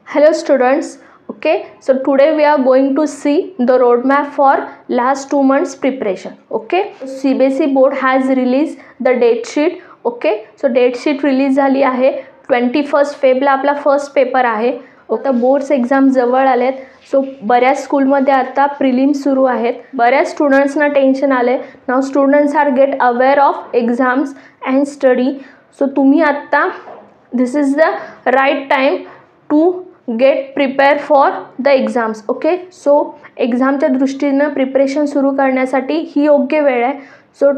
Hello students, okay, so today we are going to see the roadmap for last 2 months preparation. Okay, CBSE board has released the date sheet. Okay, so date sheet release झाली आहे 21 फेबला आपला first paper आहे. आता boards exam जवळ आलेत. So बऱ्याच स्कूलमध्ये आता प्रिलिम्स सुरू आहेत. बऱ्याच स्टुडंट्सना टेन्शन आले. Now students are get aware of exams and study. So तुम्ही आता this is the right time to get prepare for the exams. Okay, so एक्झामच्या दृष्टीनं प्रिपरेशन सुरू करण्यासाठी ही योग्य वेळ आहे. सो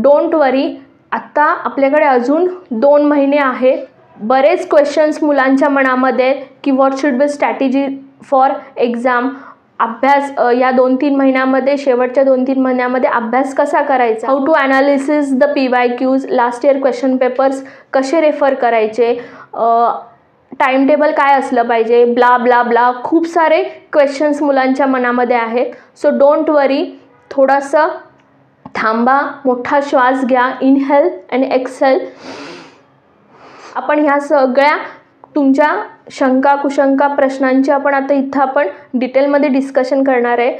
डोंट वरी, आत्ता आपल्याकडे अजून 2 महिने आहेत. बरेच क्वेश्चन्स मुलांच्या मनामध्ये की what should be strategy for exam. अभ्यास या 2-3 महिन्यामध्ये, शेवटच्या 2-3 महिन्यामध्ये अभ्यास कसा करायचा, how to analysis the PYQs, last year question papers कसे रेफर करायचे, टाइम टेबल काय असलं पाहिजे, ब्ला ब्ला ब्ला. खूप सारे क्वेश्चन्स मुलांच्या मनामध्ये आहेत. सो डोंट वरी, थोडंसं थांबा, मोठा श्वास घ्या, इनहेल आणि एक्सेल. आपण ह्या सगळ्या तुमच्या शंका कुशंका प्रश्नांची आपण डिटेलमध्ये डिस्कशन करणार आहे.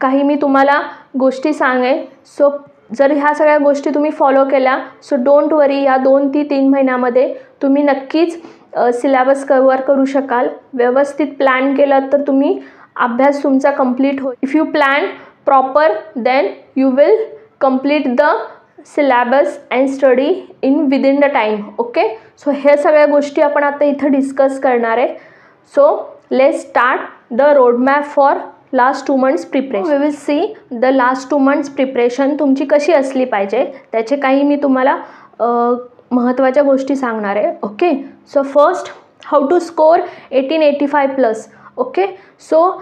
काही मी तुम्हाला गोष्टी सांगेन. सो जर ह्या सगळ्या गोष्टी तुम्ही फॉलो केल्या, सो डोंट वरी, या 2 ते 3 महिन्यामध्ये तुम्ही नक्कीच सिलेबस कव्हर करू शकाल. व्यवस्थित प्लॅन केलं तर तुम्ही अभ्यास तुमचा कंप्लीट होईल. If you plan proper then you will complete the syllabus and study in within the time. Okay, so हे सगळ्या गोष्टी आपण आता इथं डिस्कस करणार आहे. So let's start the roadmap for last 2 months preparation. We will see the last 2 months preparation तुमची कशी असली पाहिजे, त्याचे काही मी तुम्हाला महत्त्वाच्या गोष्टी सांगणार आहे. Okay, so first, how to score 1885+. Okay, so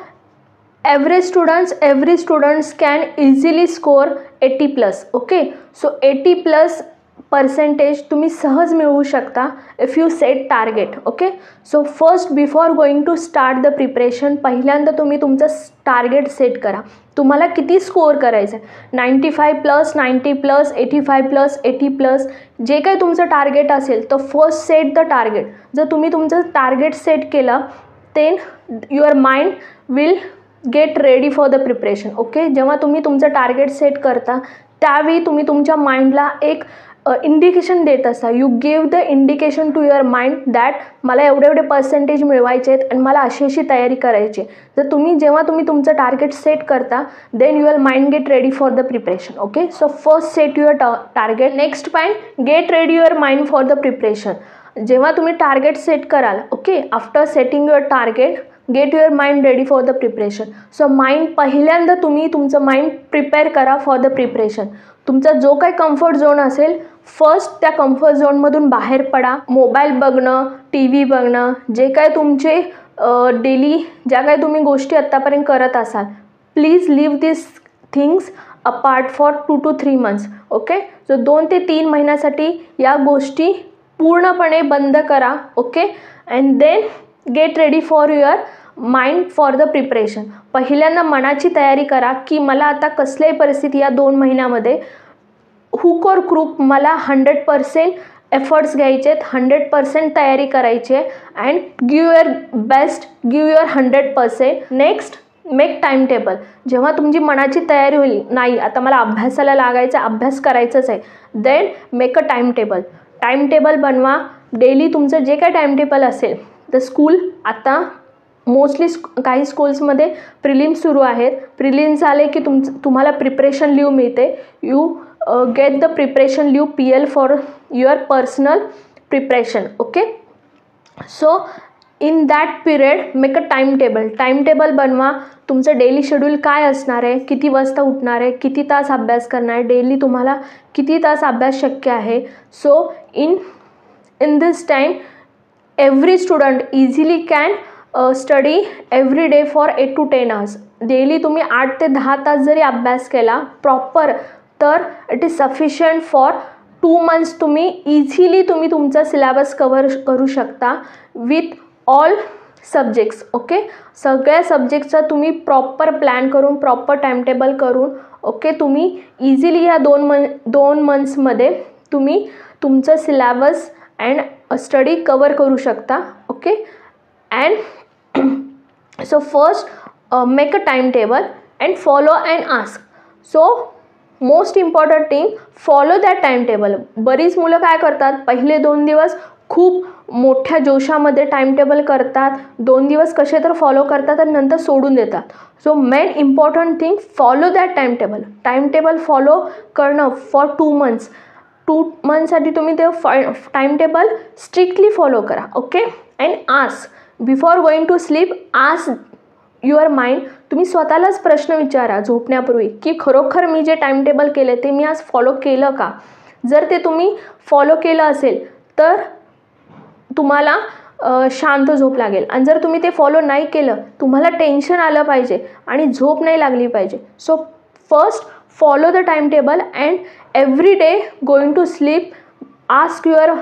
every students can easily score 80+. Okay, so 80+ तुम्ही सहज मिळवू शकता if you set target. Okay, so first before going to start the preparation, पहिल्यांदा तुम्ही तुमचं टार्गेट सेट करा. तुम्हाला किती स्कोअर करायचं आहे, 95+, 90+, 85+, 80+, जे काही तुमचं टार्गेट असेल तर फर्स्ट सेट द टार्गेट. जर तुम्ही तुमचं टार्गेट सेट केलं then your mind will get ready for the preparation. Okay, जेव्हा तुम्ही तुमचं टार्गेट सेट करता त्यावेळी तुम्ही तुमच्या माइंडला एक इंडिकेशन देत असता. You give the indication to your mind that मला एवढे पर्सेंटेज मिळवायचे आहेत आणि मला अशी तयारी करायची. जेव्हा तुम्ही तुमचं टार्गेट सेट करता then your mind get ready for the preparation. Okay, so first set your target. Next point, get ready your mind for the preparation. जेव्हा तुम्ही टार्गेट सेट कराल, okay, after setting your target get your mind ready for the preparation. So mind पहिल्यांदा तुम्ही तुमचं mind prepare करा for the preparation. तुमचा जो काही कम्फर्ट झोन असेल, फर्स्ट त्या कम्फर्ट झोनमधून बाहेर पडा. मोबाईल बघणं, TV बघणं, जे काय तुमचे डेली ज्या काही तुम्ही गोष्टी आत्तापर्यंत करत असाल, please leave this things apart for 2 to 3 months. Okay, so 2 ते 3 महिन्यासाठी या गोष्टी पूर्णपणे बंद करा. Okay, and then get ready for your mind for the preparation. पहिल्यांदा मनाची तयारी करा की मला आता कसल्याही परिस्थिती या 2 महिन्यामध्ये हुक और क्रूक मला 100% एफर्ट्स घ्यायचे आहेत, 100% तयारी करायची आहे. And give your best, give your 100%. Next, make time table. जेव्हा तुमची मनाची तयारी होईल, नाही आता मला अभ्यासाला लागायचं, अभ्यास करायचंच आहे, then make a time table. Time table बनवा. डेली तुमचं जे काय टाइम टेबल असेल, द स्कूल आता मोस्टली काही स्कूल्समध्ये प्रिलिम्स सुरू आहेत. प्रिलिम्स झाले की तुम्हाला प्रिपरेशन लीव मिळते. You get the preparation leave PL for your personal preparation. Okay, so in that period make a time table. Time table बनवा. तुमचं डेली शेड्यूल काय असणार आहे, किती वाजता उठणार आहे, किती तास अभ्यास करणार आहे, डेली तुम्हाला किती तास अभ्यास शक्य आहे. So in this time every student easily can study every day for 8 to 10 hours. Daily तुम्ही 8 ते 10 तास जरी अभ्यास केला प्रॉपर, तर it is sufficient for 2 months. तुम्ही इझिली तुमचा सिलेबस कव्हर करू शकता विथ ऑल सब्जेक्ट्स. ओके, सगळ्या सब्जेक्टचा तुम्ही प्रॉपर प्लॅन करून, प्रॉपर टाइम टेबल करून, ओके, तुम्ही इझिली या 2 मंथ्समध्ये तुम्ही तुमचं सिलेबस अँड स्टडी कवर करू शकता. Okay, and so first make a timetable and follow and ask. So most important thing, follow that time table. बरीच मुलं काय करतात, पहिले 2 दिवस खूप मोठ्या जोशामध्ये टाईम टेबल करतात, 2 दिवस कसे तर फॉलो करतात आणि नंतर सोडून देतात. So main important thing, follow that time table. Time table follow करणं फॉर 2 मंथ्स. 2 मंथसाठी तुम्ही ते टाईम टेबल स्ट्रिक्टली फॉलो करा. Okay. And ask before going to sleep, ask your mind. तुम्ही स्वतःलाच प्रश्न विचारा झोपण्यापूर्वी की खरोखर मी जे टाईम टेबल केले ते मी आज फॉलो केलं का. जर ते तुम्ही फॉलो केलं असेल तर तुम्हाला शांत झोप लागेल. आणि जर तुम्ही ते फॉलो नाही केलं, तुम्हाला टेन्शन आलं पाहिजे आणि झोप नाही लागली पाहिजे. So first follow the time table and every day going to sleep ask your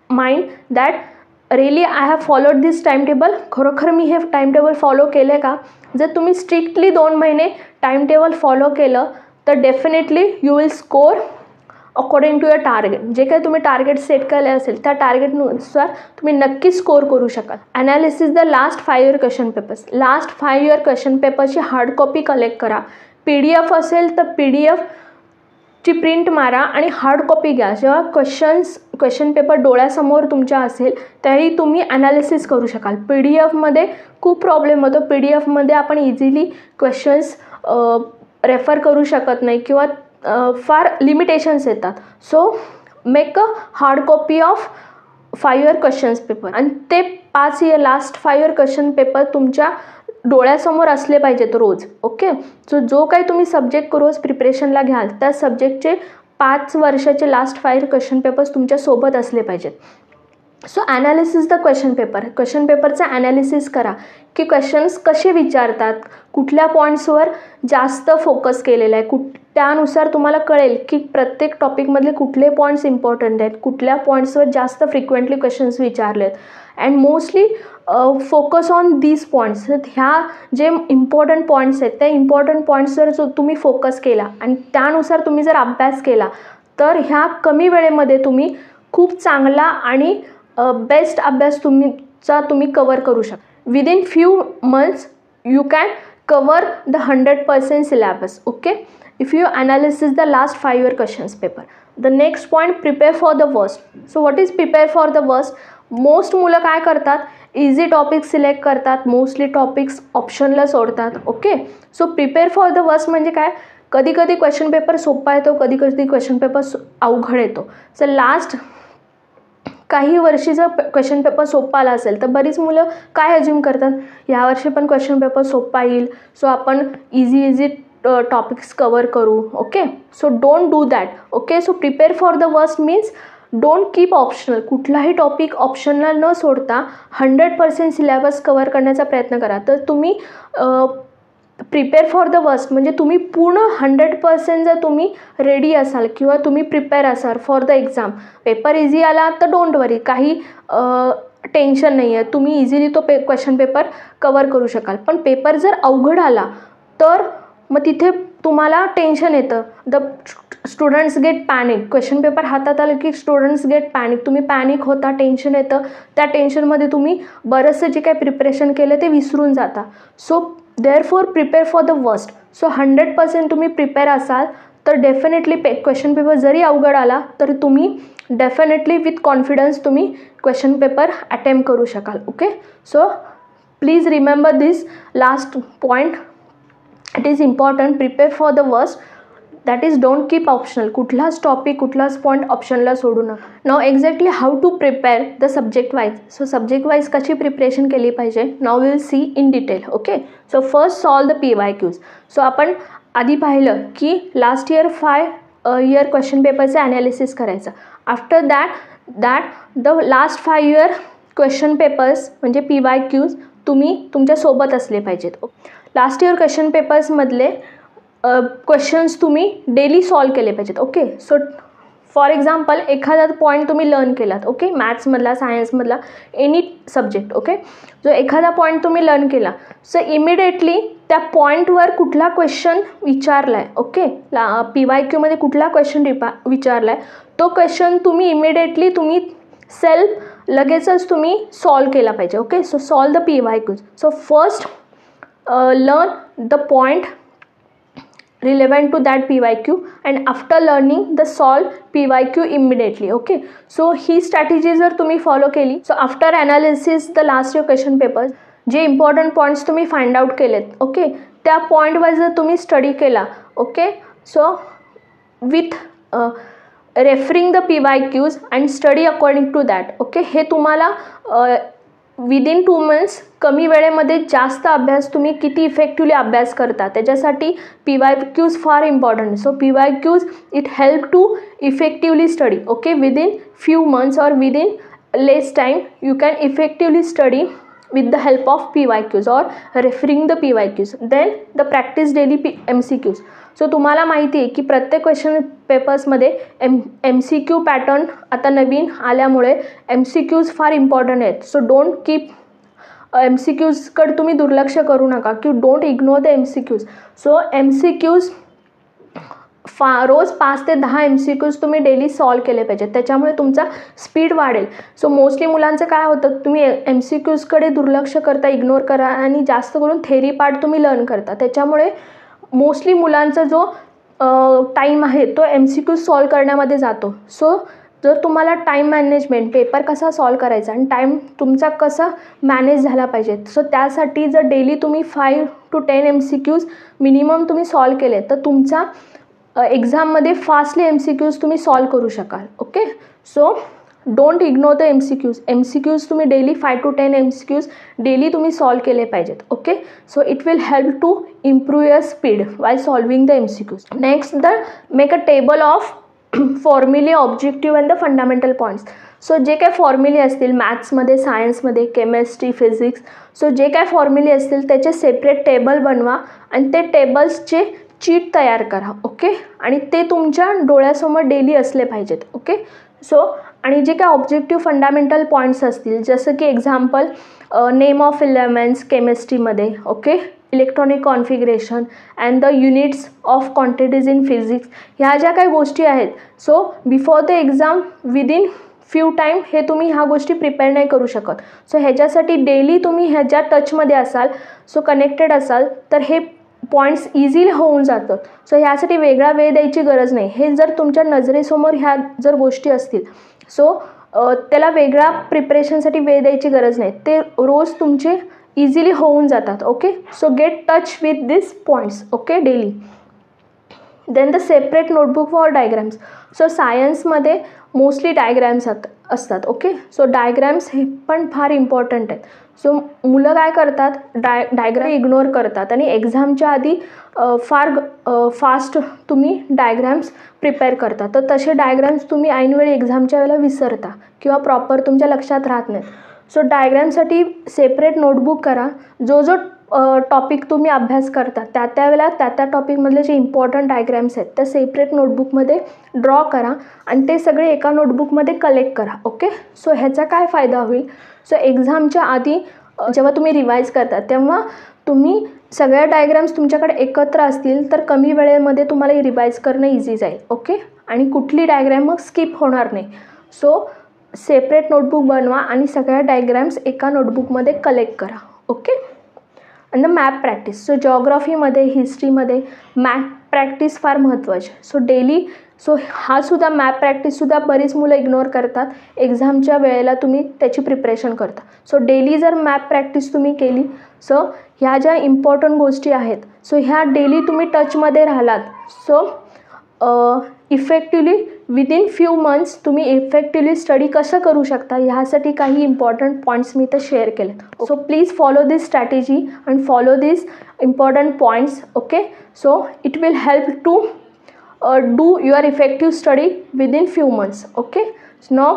mind that really I have followed this time table. खरोखर मी हे टाईम टेबल फॉलो केले का. जर तुम्ही स्ट्रिक्टली 2 महिने टाईम टेबल फॉलो केलं तर definitely you will score according to your target. जे काही तुम्ही टार्गेट सेट केले असेल त्या टार्गेटनुसार तुम्ही नक्की स्कोर करू शकाल. Analysis the last 5 year question papers. Last 5 year question पेपरची हार्ड कॉपी कलेक्ट करा. PDF असेल तर PDF ची प्रिंट मारा आणि हार्ड कॉपी घ्या. जेव्हा क्वेश्चन पेपर डोळ्यासमोर तुमच्या असेल त्याही तुम्ही ॲनालिसिस करू शकाल. PDF खूप प्रॉब्लेम होतो. PDF आपण इझिली क्वेश्चन्स रेफर करू शकत नाही किंवा फार लिमिटेशन्स येतात. So make a hard copy of 5 year questions paper आणि ते 5 year last 5 year question paper तुमच्या डोळ्यासमोर असले पाहिजेत रोज. ओके. सो जो काही तुम्ही सब्जेक्ट रोज प्रिपरेशनला घ्याल त्या सब्जेक्टचे 5 वर्षाचे लास्ट 5 क्वेश्चन पेपर्स तुमच्यासोबत असले पाहिजेत. So analysis the question paper. Question पेपरचा ॲनालिसिस करा की क्वेश्चन्स कसे विचारतात, कुठल्या पॉईंट्सवर जास्त फोकस केलेला आहे, त्यानुसार तुम्हाला कळेल की प्रत्येक टॉपिकमधले कुठले पॉईंट्स इम्पॉर्टंट आहेत, कुठल्या पॉईंट्सवर जास्त फ्रिक्वेंटली क्वेश्चन्स विचारलेत. And mostly focus on these points. ह्या जे इम्पॉर्टंट पॉईंट्स आहेत त्या इम्पॉर्टंट पॉईंट्सवर जो तुम्ही फोकस केला आणि त्यानुसार तुम्ही जर अभ्यास केला तर ह्या कमी वेळेमध्ये तुम्ही खूप चांगला आणि बेस्ट अभ्यास तुम्ही कवर करू शकता. Within few months you can cover the 100% syllabus. Okay. If you analysis the last 5 year questions paper. The next point, prepare for the worst. So what is prepare for the worst. Most मुलं काय करतात, easy topic select करतात, mostly topics ऑप्शनला सोडतात. Okay. So prepare for the worst म्हणजे काय, कधी कधी question paper सोपा येतो, कधी कधी क्वेश्चन पेपर अवघड येतो. सो लास्ट काही वर्षीचा क्वेश्चन पेपर सोपा आला असेल तर बरीच मुलं काय अज्युम करतात, यावर्षी पण क्वेश्चन पेपर सोपा येईल सो आपण इझी टॉपिक्स कवर करू. Okay. So don't do that. Okay. So prepare for the worst means don't keep optional. कुठलाही टॉपिक ऑप्शनल न सोडता 100% सिलेबस कवर करण्याचा प्रयत्न करा. तर तुम्ही प्रिपेअर फॉर द वर्स्ट म्हणजे तुम्ही पूर्ण 100% जर तुम्ही रेडी असाल किंवा तुम्ही प्रिपेअर असाल for the exam, paper easy आला तर डोंट वरी, काही टेन्शन नाही आहे, तुम्ही इझिली तो क्वेश्चन पेपर कवर करू शकाल. पण पेपर जर अवघड आला तर मग तिथे तुम्हाला टेन्शन येतं. The students get panic. Question paper हातात आलं की स्टुडंट्स गेट पॅनिक. तुम्ही पॅनिक होता, टेन्शन येतं. त्या टेन्शनमध्ये तुम्ही बरंचसं जे काही प्रिपरेशन केलं ते विसरून जाता. So therefore prepare for the worst. So 100% तुम्ही प्रिपेअर असाल तर डेफिनेटली क्वेश्चन पेपर जरी अवघड आला तरी तुम्ही डेफिनेटली विथ कॉन्फिडन्स तुम्ही क्वेश्चन पेपर अटेम्प्ट करू शकाल. Okay. So please remember this last point. It is important. Prepare for the worst. That is don't keep optional. कुठलाच टॉपिक कुठलाच पॉईंट ऑप्शनला सोडू नका. Now exactly how to prepare the subject wise. So subject wise कशी preparation केली पाहिजे now will see in detail. Okay. So first solve the PYQs. So आपण आधी पाहिलं की लास्ट इयर 5 इयर क्वेश्चन पेपरचं ॲनालिसिस करायचं. After that the last 5 year question papers म्हणजे PYQs तुम्ही तुमच्यासोबत असले पाहिजेत. लास्ट इयर क्वेश्चन पेपर्समधले क्वेश्चन्स तुम्ही डेली सॉल्व केले पाहिजेत. ओके. सो फॉर एक्झाम्पल एखादा पॉईंट तुम्ही लर्न केलात. ओके. मॅथ्समधला, सायन्समधला, एनी सब्जेक्ट. ओके. जो एखादा पॉईंट तुम्ही लर्न केला सो इमिडिएटली त्या पॉईंटवर कुठला क्वेश्चन विचारला आहे, ओके, PYQमध्ये कुठला क्वेश्चन विचारला आहे तो क्वेश्चन तुम्ही इमिडिएटली तुम्ही सेल्फ लगेचच तुम्ही सॉल्व केला पाहिजे. Okay, so solve the PYQs. So first learn the point relevant to that PYQ and after learning the solve PYQ immediately. Okay, so he strategy जर तुम्ही follow केली, so after analysis the last year question papers जे important points तुम्ही find out केलेत, okay, त्या point wise जर तुम्ही study केला, okay, so with referring the PYQs and study according to that. Okay, हे तुम्हाला विदिन 2 months कमी वेळेमध्ये जास्त अभ्यास तुम्ही किती इफेक्टिवली अभ्यास करता त्याच्यासाठी PYQs फार important. So PYQs it help to effectively study. Okay, within few months और within less time you can effectively study with the help of PYQs or referring the PYQs. then the practice daily MCQs. So तुम्हाला माहिती आहे की प्रत्येक question पेपर्समध्ये MCQ pattern आता नवीन आल्यामुळे MCQs फार important आहेत. सो डोंट कीप MCQsकडे तुम्ही दुर्लक्ष करू नका की don't ignore the MCQs. So MCQs रोज 5 ते 10 MCQs तुम्ही डेली सॉल्व केले पाहिजेत, त्याच्यामुळे तुमचा स्पीड वाढेल. सो मोस्टली मुलांचं काय होतं, तुम्ही MCQsकडे दुर्लक्ष करता, इग्नोर करा आणि जास्त करून थेरी पार्ट तुम्ही लर्न करता, त्याच्यामुळे मोस्टली मुलांचा जो टाईम आहे तो MCQ सॉल्व करण्यामध्ये जातो. सो जर तुम्हाला टाईम मॅनेजमेंट, पेपर कसा सॉल्व करायचा आणि टाईम तुमचा कसा मॅनेज झाला पाहिजे, सो त्यासाठी जर डेली तुम्ही 5 to 10 MCQs मिनिमम तुम्ही सॉल्व केले तर तुमचा एक्झाममध्ये फास्टली MCQs तुम्ही सॉल्व करू शकाल. Okay, so don't ignore the MCQs तुम्ही डेली 5 to 10 MCQs डेली तुम्ही सॉल्व केले पाहिजेत. Okay, so it will help to improve your speed by solving the MCQs. Next the make a table of फॉर्म्युले, objective and the fundamental points. So जे काय फॉर्म्युले असतील मॅथ्समध्ये, सायन्समध्ये, केमिस्ट्री, फिजिक्स, सो जे काय फॉर्म्युले असतील त्याचे सेपरेट टेबल बनवा आणि ते टेबल्सचे चीट तयार करा. ओके, आणि ते तुमच्या डोळ्यासमोर डेली असले पाहिजेत. ओके, सो आणि जे काय ऑब्जेक्टिव्ह फंडामेंटल पॉईंट्स असतील जसं की एक्झाम्पल नेम ऑफ एलिमेंट्स केमिस्ट्रीमध्ये, okay, electronic configuration and the units of quantities in physics, ह्या ज्या काही गोष्टी आहेत, so before the exam within few time हे तुम्ही ह्या गोष्टी प्रिपेअर नाही करू शकत. सो ह्याच्यासाठी डेली तुम्ही ह्याच्या टचमध्ये असाल, सो कनेक्टेड असाल तर हे पॉईंट्स इझिली होऊन जातं. सो ह्यासाठी वेगळा वेळ द्यायची गरज नाही. हे जर तुमच्या नजरेसमोर ह्या जर गोष्टी असतील, सो त्याला वेगळा प्रिपरेशनसाठी वेळ द्यायची गरज नाही, ते रोज तुमचे इझिली होऊन जातात. Okay, so get touch with this points. Okay, daily. Then the separate notebook for diagrams. So सायन्समध्ये मोस्टली डायग्राम्स असतात. ओके, सो डायग्राम्स हे पण फार इम्पॉर्टंट आहेत. सो मुलं काय करतात, डायग्राम इग्नोर करतात आणि एक्झामच्या आधी फार फास्ट तुम्ही डायग्राम्स प्रिपेअर करता, तर तसे डायग्राम्स तुम्ही ऐनवेळी एक्झामच्या वेळेला विसरता किंवा प्रॉपर तुमच्या लक्षात राहत नाहीत. सो डायग्रामसाठी सेपरेट नोटबुक करा. जो टॉपिक तुम्ही अभ्यास करता त्या वेळेला त्या टॉपिकमधले जे इम्पॉर्टंट डायग्राम्स आहेत त्या सेपरेट नोटबुकमध्ये ड्रॉ करा आणि ते सगळे एका नोटबुकमध्ये कलेक्ट करा. ओके, सो ह्याचा काय फायदा होईल, सो एक्झामच्या आधी जेव्हा तुम्ही रिवाईज करता तेव्हा तुम्ही सगळ्या डायग्राम्स तुमच्याकडे एकत्र असतील तर कमी वेळेमध्ये तुम्हाला रिवाईज करणं इझी जाईल. ओके, आणि कुठली डायग्राम मग स्किप होणार नाही. सो सेपरेट नोटबुक बनवा आणि सगळ्या डायग्राम्स एका नोटबुकमध्ये कलेक्ट करा. ओके, आणि द मॅप प्रॅक्टिस. सो जॉग्राफीमध्ये, हिस्ट्रीमध्ये मॅप प्रॅक्टिस फार महत्त्वाची. सो डेली, सो हा सुद्धा मॅप प्रॅक्टिससुद्धा बरीच मुलं इग्नोर करतात. एक्झामच्या वेळेला तुम्ही त्याची प्रिपरेशन करता. सो डेली जर मॅप प्रॅक्टिस तुम्ही केली, सो ह्या ज्या इम्पॉर्टंट गोष्टी आहेत, सो ह्या डेली तुम्ही टचमध्ये राहिलात, so effectively within few months तुम्ही इफेक्टिवली स्टडी कसं करू शकता ह्यासाठी काही इम्पॉर्टंट पॉईंट्स मी इथं शेअर केले. So please follow this strategy and follow this important points. Okay, so it will help to do your effective study within few months. Okay, so now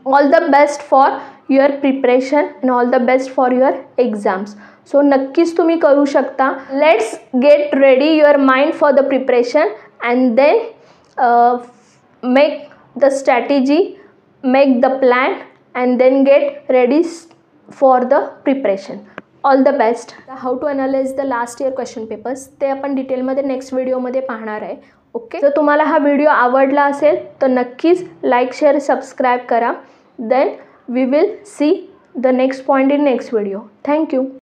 all the best for your preparation and all the best for your exams. So नक्कीच तुम्ही करू शकता. Let's get ready your mind for the preparation and then make the strategy, make the plan and then get ready for the preparation. All the best. How to analyse the last year question papers ते आपण डिटेलमध्ये next व्हिडिओमध्ये पाहणार आहे. Okay, जर तुम्हाला हा video आवडला असेल तर नक्कीच लाईक, शेअर, सबस्क्राईब करा. then we will see the next point in next video. Thank you.